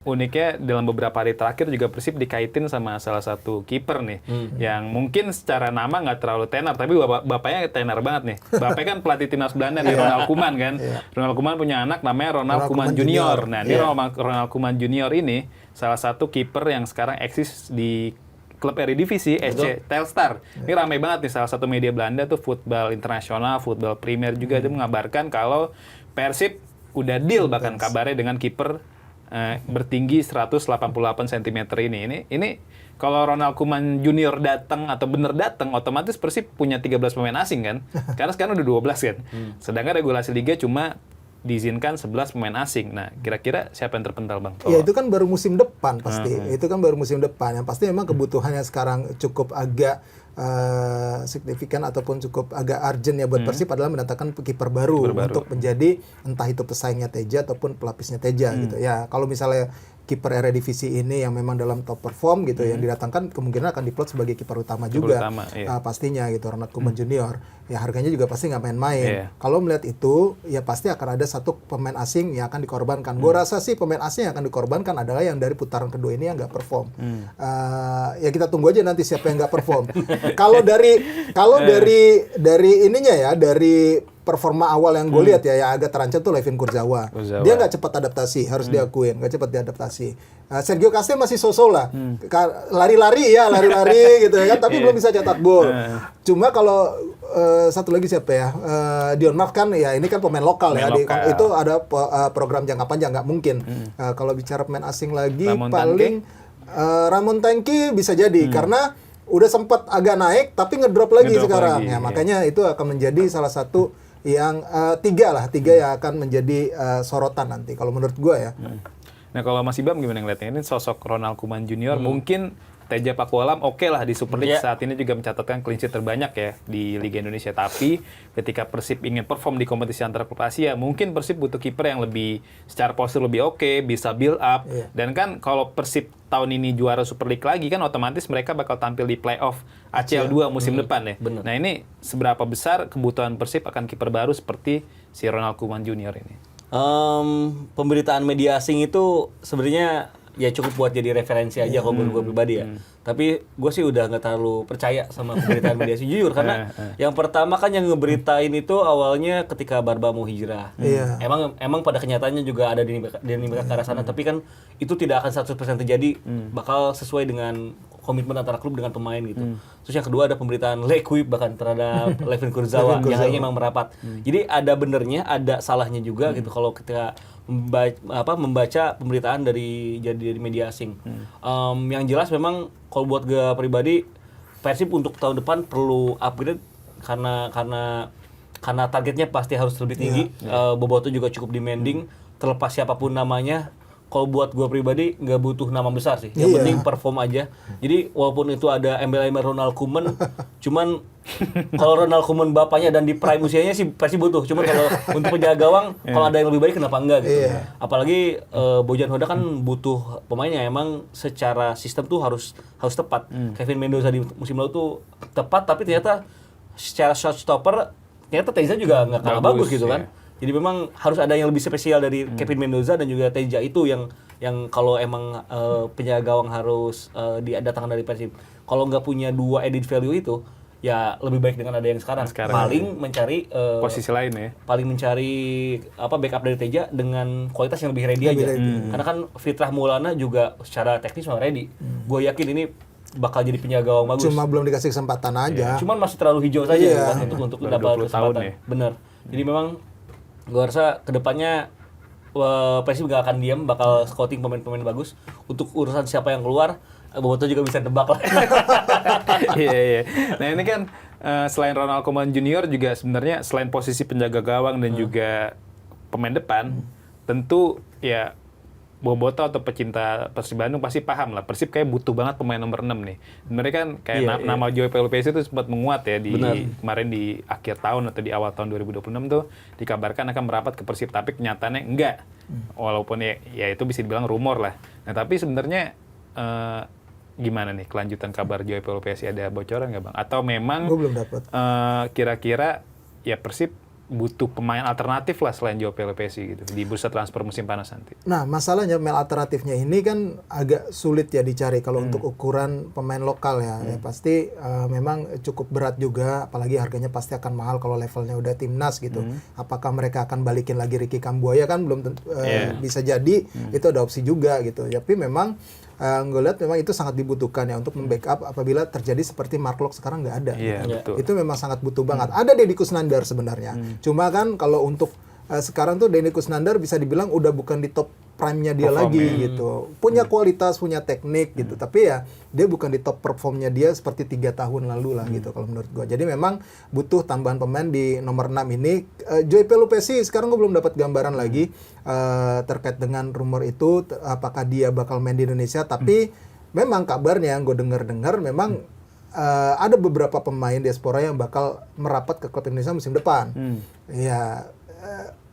Uniknya dalam beberapa hari terakhir juga Persib dikaitin sama salah satu kiper nih, yang mungkin secara nama nggak terlalu tenar, tapi bapaknya tenar banget nih. Bapaknya kan pelatih timnas Belanda nih, Ronald Koeman kan. Ronald Koeman punya anak namanya Ronald Koeman Junior. Nah, ini Ronald Koeman Junior ini salah satu kiper yang sekarang eksis di klub Eredivisie, SC Telstar. Ini ramai banget nih, salah satu media Belanda tuh Voetbal Internasional, Voetbal Premier juga itu mengabarkan kalau Persib udah deal bahkan kabarnya dengan kiper bertinggi 188 cm ini kalau Ronald Koeman Junior datang atau bener datang, otomatis Persib punya 13 pemain asing kan, karena sekarang udah 12 kan. Sedangkan regulasi liga cuma diizinkan 11 pemain asing. Nah, kira-kira siapa yang terpental, Bang? Ya itu kan baru musim depan pasti. Itu kan baru musim depan. Yang pasti memang kebutuhannya sekarang cukup agak signifikan ataupun cukup agak urgent ya buat Persib adalah mendatangkan kiper baru untuk menjadi entah itu pesaingnya Teja ataupun pelapisnya Teja gitu. Ya, kalau misalnya kiper Eredivisie ini yang memang dalam top perform gitu yang didatangkan kemungkinan akan diplot sebagai kiper utama juga. Pastinya gitu Ronald Koeman Junior. Ya harganya juga pasti nggak main-main. Kalau melihat itu ya pasti akan ada satu pemain asing yang akan dikorbankan. Gue rasa sih pemain asing yang akan dikorbankan adalah yang dari putaran kedua ini yang nggak perform. Ya kita tunggu aja nanti siapa yang nggak perform. Kalau dari ininya ya, dari performa awal yang gue lihat ya agak terancam tuh Levin Kurzawa. Dia nggak cepat adaptasi, harus diakuin, nggak cepat diadaptasi. Sergio Castel masih so-so lah, lari-lari gitu ya kan, tapi belum bisa cetak gol. Cuma kalau satu lagi siapa ya, Dion Mark kan ya ini kan pemain lokal ya, itu ada program jangka panjang nggak mungkin. Kalau bicara pemain asing lagi paling Ramon Tanki bisa jadi karena udah sempat agak naik tapi ngedrop lagi sekarang ya, makanya itu akan menjadi salah satu yang tiga yang akan menjadi sorotan nanti kalau menurut gue ya. Nah kalau Mas Ibam gimana ngeliatnya? Ini sosok Ronald Koeman Junior mungkin Teja Pakualam oke lah di Super League saat ini juga mencatatkan clean sheet terbanyak ya di Liga Indonesia. Tapi ketika Persib ingin perform di kompetisi antar klub Asia, mungkin Persib butuh kiper yang lebih secara postur lebih oke, bisa build up. Dan kan kalau Persib tahun ini juara Super League lagi kan otomatis mereka bakal tampil di playoff ACL 2 musim depan ya. Nah ini seberapa besar kebutuhan Persib akan kiper baru seperti si Ronald Koeman Junior ini? Pemberitaan media asing itu sebenarnya ya cukup buat jadi referensi aja kalau menurut gue pribadi ya. Tapi gue sih udah nggak terlalu percaya sama pemberitaan media asing jujur karena yang pertama kan yang ngeberitain itu awalnya ketika Barba mau hijrah. Emang pada kenyataannya juga ada di ke arah sana, tapi kan itu tidak akan 100% terjadi, bakal sesuai dengan komitmen antara klub dengan pemain gitu. Terus yang kedua ada pemberitaan Lequip bahkan terhadap Levin Kurzawa yang akhirnya memang merapat. Jadi ada benernya, ada salahnya juga gitu kalau kita membaca pemberitaan dari media asing. Yang jelas memang kalau buat gue pribadi Persib untuk tahun depan perlu upgrade karena targetnya pasti harus lebih tinggi. Boboto juga cukup demanding, terlepas siapapun namanya. Kalau buat gue pribadi nggak butuh nama besar sih, yang penting perform aja. Jadi walaupun itu ada embel-embel Ronald Koeman, cuman kalau Ronald Koeman bapaknya dan di prime usianya sih pasti butuh. Cuman kalau untuk penjaga gawang, kalau ada yang lebih baik kenapa enggak gitu. Apalagi Bojan Hoda kan butuh pemainnya emang secara sistem tuh harus tepat. Kevin Mendoza di musim lalu tuh tepat, tapi ternyata secara shot stopper ternyata Teja juga nggak kalah bagus gitu kan. Jadi memang harus ada yang lebih spesial dari Kevin Mendoza dan juga Teja itu yang kalau emang penjaga gawang harus didatangkan dari Persib. Kalau nggak punya dua added value itu, ya lebih baik dengan ada yang sekarang paling mencari posisi lain ya. Paling mencari backup dari Teja dengan kualitas yang lebih ready aja. Karena kan Fitrah Maulana juga secara teknis memang ready. Gue yakin ini bakal jadi penjaga gawang bagus. Cuma belum dikasih kesempatan aja. Cuman masih terlalu hijau saja untuk dapat kesempatan. Ya. Bener. Jadi memang gue rasa kedepannya Persib gak akan diam, bakal scouting pemain-pemain bagus. Untuk urusan siapa yang keluar, Boboto juga bisa tebak lah. Iya. Nah ini kan selain Ronald Koeman Junior juga sebenarnya selain posisi penjaga gawang dan juga pemain depan, tentu ya Boboto atau pecinta Persib Bandung pasti paham lah. Persib kayak butuh banget pemain nomor 6 nih. Sebenarnya kan kayak nama Joey Pelupesi itu sempat menguat ya kemarin di akhir tahun atau di awal tahun 2026 tuh dikabarkan akan merapat ke Persib, tapi kenyataannya enggak. Walaupun ya itu bisa dibilang rumor lah. Nah tapi sebenarnya gimana nih kelanjutan kabar Joey Pelupesi, ada bocoran nggak Bang? Atau memang Gue belum dapat. Kira-kira ya Persib butuh pemain alternatif lah selain Joao Pelopessi gitu di bursa transfer musim panas nanti. Nah, masalahnya pemain alternatifnya ini kan agak sulit ya dicari kalau untuk ukuran pemain lokal ya. Ya pasti memang cukup berat juga, apalagi harganya pasti akan mahal kalau levelnya udah timnas gitu. Apakah mereka akan balikin lagi Ricky Kambuaya kan belum bisa jadi, itu ada opsi juga gitu. Tapi memang gue lihat memang itu sangat dibutuhkan ya untuk membackup apabila terjadi seperti Mark Locke sekarang nggak ada. Iya, Gitu. betul. Itu memang sangat butuh banget. Ada Deddy Kusnandar sebenarnya. Cuma kan kalau untuk sekarang tuh Deddy Kusnandar bisa dibilang udah bukan di top prime-nya dia lagi gitu. Punya kualitas, punya teknik gitu. Tapi ya dia bukan di top perform-nya dia seperti 3 tahun lalu lah gitu kalau menurut gua. Jadi memang butuh tambahan pemain di nomor 6 ini. Joao Pelopessi sekarang gua belum dapat gambaran lagi terkait dengan rumor itu apakah dia bakal main di Indonesia, tapi memang kabarnya yang gue dengar memang ada beberapa pemain diaspora yang bakal merapat ke klub Indonesia musim depan. Ya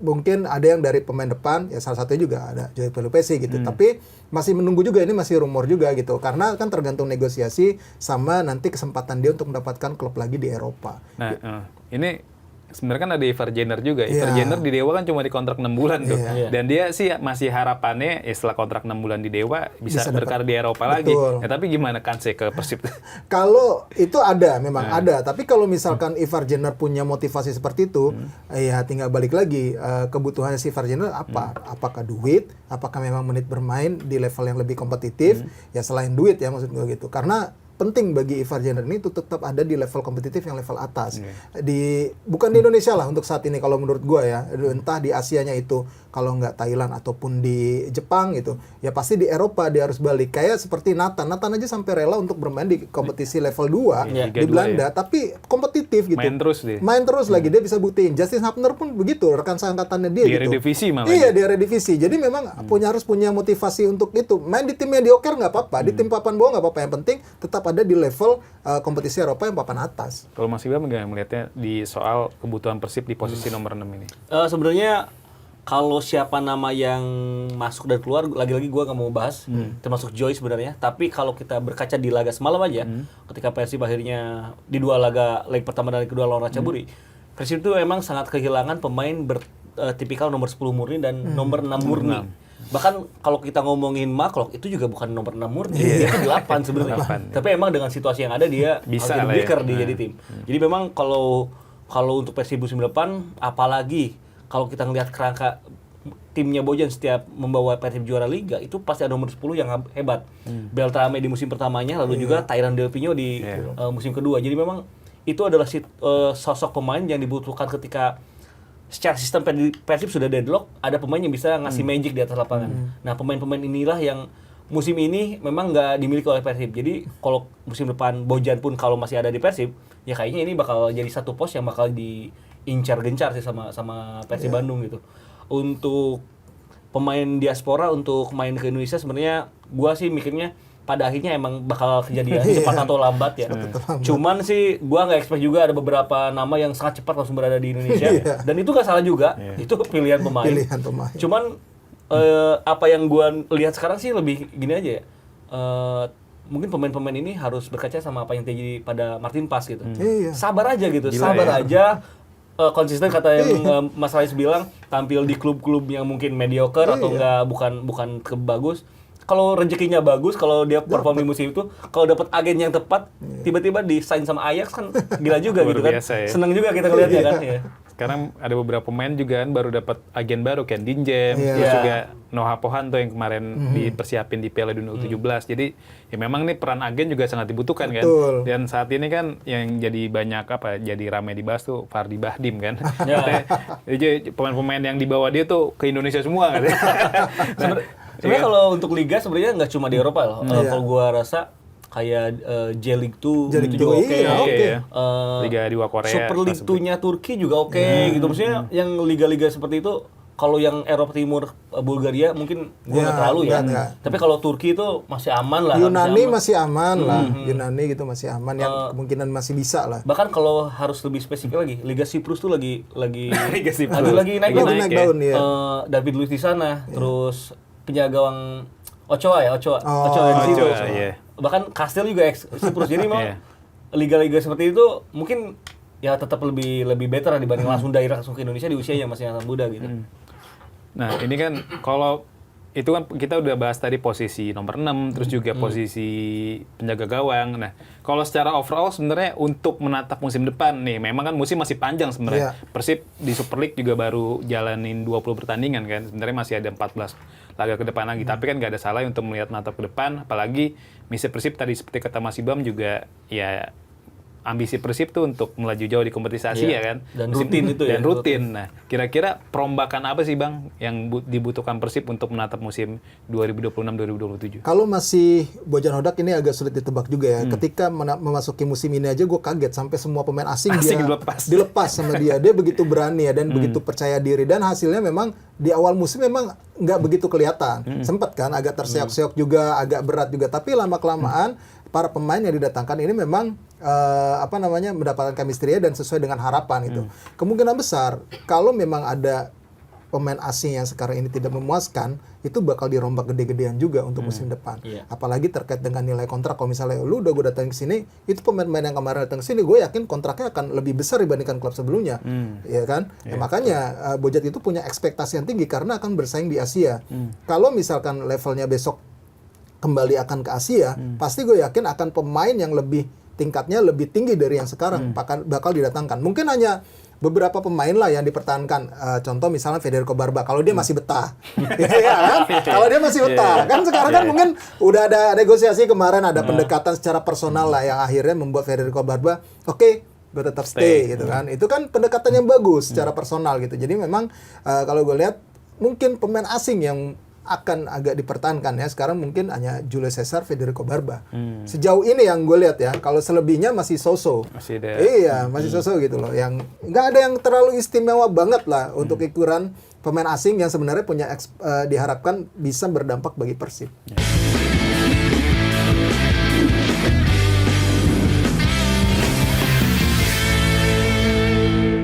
mungkin ada yang dari pemain depan, ya salah satunya juga ada Joao Pelopessi gitu. Tapi masih menunggu juga, ini masih rumor juga gitu. Karena kan tergantung negosiasi sama nanti kesempatan dia untuk mendapatkan klub lagi di Eropa. Nah, ini sebenarnya kan ada Ivar Jenner juga. Ivar Jenner di Dewa kan cuma di kontrak 6 bulan tuh. Dan dia sih masih harapannya ya setelah kontrak 6 bulan di Dewa bisa berkarir di Eropa lagi. Ya, tapi gimana kansnya ke Persib? Kalau itu ada, memang ada. Tapi kalau misalkan Ivar Jenner punya motivasi seperti itu, ya tinggal balik lagi. Kebutuhannya si Ivar Jenner apa? Apakah duit? Apakah memang menit bermain di level yang lebih kompetitif? Ya selain duit ya maksud gue gitu. Karena penting bagi Ivar Jenner ini untuk tetap ada di level kompetitif yang level atas. Bukan di Indonesia lah untuk saat ini kalau menurut gua ya. Entah di Asianya itu, kalau nggak Thailand ataupun di Jepang gitu. Ya pasti di Eropa dia harus balik. Kayak seperti Nathan aja sampai rela untuk bermain di kompetisi level 2 di Belanda, tapi kompetitif gitu. Main terus dia. Main terus lagi, dia bisa buktiin. Justin Hapner pun begitu, rekan seangkatannya dia Di gitu. Eredivisie malah. Iya, di Eredivisie. Jadi memang harus punya motivasi untuk itu. Main di tim mediocre nggak apa-apa, di tim papan bawah nggak apa-apa. Yang penting tetap ada di level kompetisi Eropa yang papan atas. Kalau Mas Iba melihatnya di soal kebutuhan Persib di posisi nomor 6 ini. Sebenarnya kalau siapa nama yang masuk dan keluar, lagi-lagi gue nggak mau bahas, termasuk Joy sebenarnya. Tapi kalau kita berkaca di laga semalam aja, ketika Persib akhirnya di 2 laga, leg pertama dan leg kedua lawan Ratchaburi, Persib itu emang sangat kehilangan pemain bertipikal nomor 10 murni dan nomor 6 murni. Bahkan kalau kita ngomongin Mark Locke, itu juga bukan nomor 6 murni, dia itu 8 sebenarnya. Tapi emang dengan situasi yang ada dia bisa harus lah jadi ya. di jadi tim. Jadi memang kalau untuk Persib musim depan, apalagi kalau kita ngelihat kerangka timnya Bojan setiap membawa Persib juara Liga, itu pasti ada nomor 10 yang hebat. Beltrame di musim pertamanya, lalu juga Tyran Delpino di musim kedua. Jadi memang itu adalah sosok pemain yang dibutuhkan ketika secara sistem Persib sudah deadlock, ada pemain yang bisa ngasih magic di atas lapangan. Nah, pemain-pemain inilah yang musim ini memang nggak dimiliki oleh Persib. Jadi kalau musim depan Bojan pun kalau masih ada di Persib, ya kayaknya ini bakal jadi satu pos yang bakal diincar gencar sih sama Persib Bandung gitu. Untuk pemain diaspora untuk main ke Indonesia sebenarnya gua sih mikirnya pada akhirnya emang bakal kejadian cepat atau lambat ya. Cuman sih gua nggak expect juga ada beberapa nama yang sangat cepat langsung berada di Indonesia. Dan itu nggak salah juga. Itu pilihan pemain. Cuman apa yang gua lihat sekarang sih lebih gini aja ya. Mungkin pemain-pemain ini harus berkaca sama apa yang terjadi pada Martin Paes gitu. Sabar aja gitu. Gila, sabar aja. Konsisten kata yang Mas Rais bilang, tampil di klub-klub yang mungkin mediocre atau enggak bukan bagus. Kalau rezekinya bagus, kalau dia perform di musim itu, kalau dapat agen yang tepat, tiba-tiba di-sign sama Ajax kan gila juga gitu kan. Biasa, ya. Seneng juga kita ngeliatnya kan. Ya. Sekarang ada beberapa pemain juga kan baru dapat agen baru, Ken Dinjem, terus juga Noah Pohanto yang kemarin dipersiapin di Piala Dunia U17. Jadi ya memang nih peran agen juga sangat dibutuhkan kan. Dan saat ini kan yang jadi banyak jadi ramai dibahas tuh Fardi Bahdim kan. Jadi pemain-pemain yang dibawa dia tuh ke Indonesia semua kan. Sebenarnya kalau untuk liga sebenarnya nggak cuma di Eropa loh. Kalau gua rasa kayak J-League 2 itu juga oke. Liga 2 Korea. Super League 2-nya Turki juga oke gitu. Maksudnya yang liga-liga seperti itu, kalau yang Eropa Timur, Bulgaria mungkin gua nggak terlalu ya. Tapi kalau Turki itu masih aman lah. Yunani masih aman lah. Yunani gitu masih aman, yang kemungkinan masih bisa lah. Bahkan kalau harus lebih spesifik lagi, Liga Siprus tuh lagi Liga Siprus. lagi naik daun ya. David Luiz di sana, terus penjaga gawang Ochoa di situ. Iya. Bahkan Kastel juga Siprus. Jadi memang liga-liga seperti itu mungkin ya tetap lebih better dibanding langsung ke Indonesia di usia yang masih sangat muda gitu. Nah, ini kan kalau itu kan kita udah bahas tadi posisi nomor 6, terus juga posisi penjaga gawang. Nah, kalau secara overall sebenarnya untuk menatap musim depan nih, memang kan musim masih panjang sebenarnya. Persib di Super League juga baru jalanin 20 pertandingan kan. Sebenarnya masih ada 14 laga ke depan lagi. Tapi kan nggak ada salah untuk melihat natap ke depan. Apalagi misi Persib tadi seperti kata Mas Ibam juga ya ambisi Persib tuh untuk melaju jauh di kompetisi ya kan. Dan rutin itu dan rutin. Nah, kira-kira perombakan apa sih Bang yang dibutuhkan Persib untuk menatap musim 2026-2027? Kalau masih Bojan Hodak ini agak sulit ditebak juga ya. Ketika memasuki musim ini aja gue kaget sampai semua pemain asing dia dilepas sama dia. Dia begitu berani ya dan begitu percaya diri, dan hasilnya memang di awal musim memang nggak begitu kelihatan. Sempat kan agak terseok-seok juga, agak berat juga. Tapi lama-kelamaan para pemain yang didatangkan ini memang mendapatkan chemistry dan sesuai dengan harapan itu. Kemungkinan besar kalau memang ada pemain asing yang sekarang ini tidak memuaskan, itu bakal dirombak gede-gedean juga untuk musim depan. Apalagi terkait dengan nilai kontrak. Kalau misalnya lu udah gue datang ke sini, itu pemain-pemain yang kemarin datang ke sini, gue yakin kontraknya akan lebih besar dibandingkan klub sebelumnya, ya kan? Makanya Bojat itu punya ekspektasi yang tinggi karena akan bersaing di Asia. Kalau misalkan levelnya besok kembali akan ke Asia, pasti gue yakin akan pemain yang tingkatnya lebih tinggi dari yang sekarang bakal didatangkan. Mungkin hanya beberapa pemain lah yang dipertahankan. Contoh misalnya Federico Barba, kalau dia masih betah. Ya kan? Kalau dia masih betah. Kan sekarang kan mungkin udah ada negosiasi kemarin, ada pendekatan secara personal lah yang akhirnya membuat Federico Barba, oke, gue tetap stay gitu kan. Itu kan pendekatan yang bagus secara personal gitu. Jadi memang kalau gue lihat mungkin pemain asing yang akan agak dipertahankan ya. Sekarang mungkin hanya Julio Cesar, Federico Barba. Sejauh ini yang gue lihat ya. Kalau selebihnya masih so-so. Masih so-so gitu loh. Yang nggak ada yang terlalu istimewa banget lah untuk ukuran pemain asing yang sebenarnya diharapkan bisa berdampak bagi Persib.